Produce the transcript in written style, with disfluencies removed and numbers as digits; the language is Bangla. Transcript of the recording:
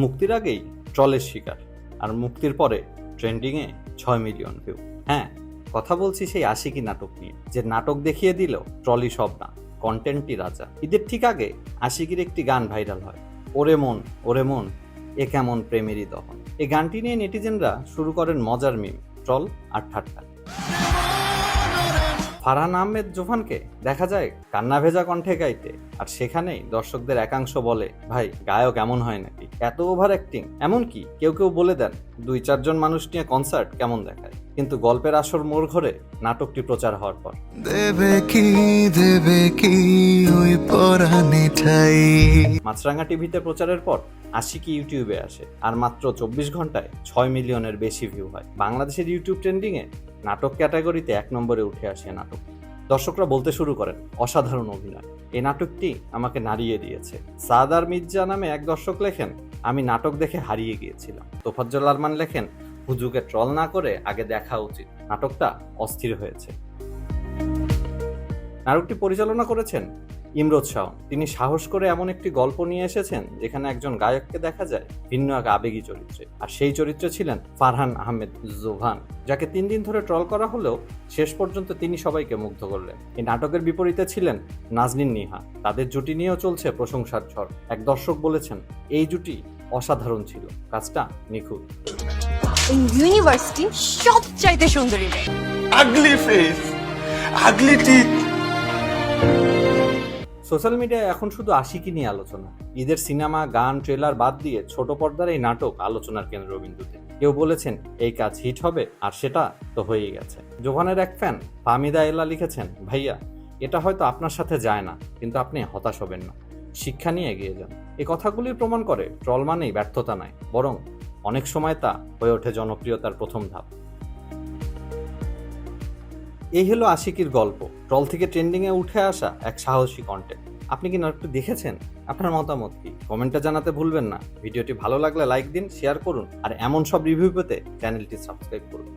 মুক্তির আগেই ট্রলের শিকার, আর মুক্তির পরে ট্রেন্ডিংয়ে 6 মিলিয়ন ভিউ। হ্যাঁ, কথা বলছি সেই আশিকি নাটক নিয়ে, যে নাটক দেখিয়ে দিল ট্রলি সব না, কন্টেন্টই রাজা। ঈদের ঠিক আগে আশিকির একটি গান ভাইরাল হয়, ওরে মন এ কেমন প্রেমেরই দহন। এই গানটি নিয়ে নেটিজেনরা শুরু করেন মজার মিম, ট্রল আর ঠাট্টা। ফারহান আহমেদ জোফানকে দেখা যায় কান্না ভেজা কণ্ঠে গাইতে, আর সেখানেই দর্শকদের একাংশ বলে, ভাই গায়ক এমন হয় নাকি, এত ওভার অ্যাক্টিং। এমনকি কেউ বলে দেন 2-4 জন মানুষ নিয়ে কনসার্ট কেমন দেখায়। কিন্তু গল্পের আসর মোড় ঘরে নাটকটি প্রচার হওয়ার পর। মাছরাঙা টিভিতে প্রচারের পর আশিকি ইউটিউবে আসে, আর মাত্র 24 ঘন্টায় 6 মিলিয়নের বেশি ভিউ হয়। বাংলাদেশের ইউটিউব ট্রেন্ডিংয়ে নাটক ক্যাটাগরিতে 1 নম্বরে উঠে আসে নাটক। দর্শকরা বলতে শুরু করেন, অসাধারণ অভিনয়, এই নাটকটি আমাকে নাড়িয়ে দিয়েছে। সাদার মির্জা নামে এক দর্শক লেখেন, আমি নাটক দেখে হারিয়ে গিয়েছিলাম। তোফাজ্জল আরমান লেখেন, হুজুকে ট্রল না করে আগে দেখা উচিত, নাটকটা অস্থির হয়েছে। নাটকটি পরিচালনা করেছেন ইমরোজ শাওন। তিনি সাহস করে এমন একটি গল্প নিয়ে এসেছেন যেখানে একজন গায়ককে দেখা যায় ভিন্ন এক আবেগী চরিত্রে, আর সেই চরিত্রে ছিলেন ফারহান আহমেদ জোভান, যাকে 3 দিন ধরে ট্রল করা হলেও শেষ পর্যন্ত তিনি সবাইকে মুগ্ধ করলেন। এই নাটকের বিপরীতে ছিলেন নাজনীন নিহা, তাদের জুটি নিয়েও চলছে প্রশংসার ঝড়। এক দর্শক বলেছেন, এই জুটি অসাধারণ ছিল, কাজটা নিখুঁত। এই ইউনিভার্সিটি সবচাইতে সুন্দরী মেয়ে। আগলি ফেস, আগলি টিথ। সোশ্যাল মিডিয়ায় এখন শুধু আশিকি নিয়ে আলোচনা। ঈদের সিনেমা, গান, ট্রেলার বাদ দিয়ে ছোট পর্দার এই নাটক আলোচনার কেন্দ্রবিন্দুতে। কেউ বলেছেন এই কাজ হিট হবে, আর সেটা তো হয়েই গেছে। জোভানের এক ফ্যান ফাহমিদা এলা লিখেছেন, ভাইয়া এটা হয়তো আপনার সাথে যায় না, কিন্তু আপনি হতাশ হবেন না, শিক্ষা নিয়ে এগিয়ে যান। এই কথাগুলির প্রমাণ করে ট্রল মানেই ব্যর্থতা নয়, বরং অনেক সময় তা হয়ে ওঠে জনপ্রিয়তার প্রথম ধাপ। এই হলো আশিকির গল্প, ট্রল থেকে ট্রেন্ডিংয়ে উঠে আসা এক সাহসী কন্টেন্ট। আপনি কি নাটকটি দেখেছেন? আপনার মতামত কি? কমেন্টে জানাতে ভুলবেন না। ভিডিওটি ভালো লাগলে লাইক দিন, শেয়ার করুন, আর এমন সব রিভিউ পেতে চ্যানেলটি সাবস্ক্রাইব করুন।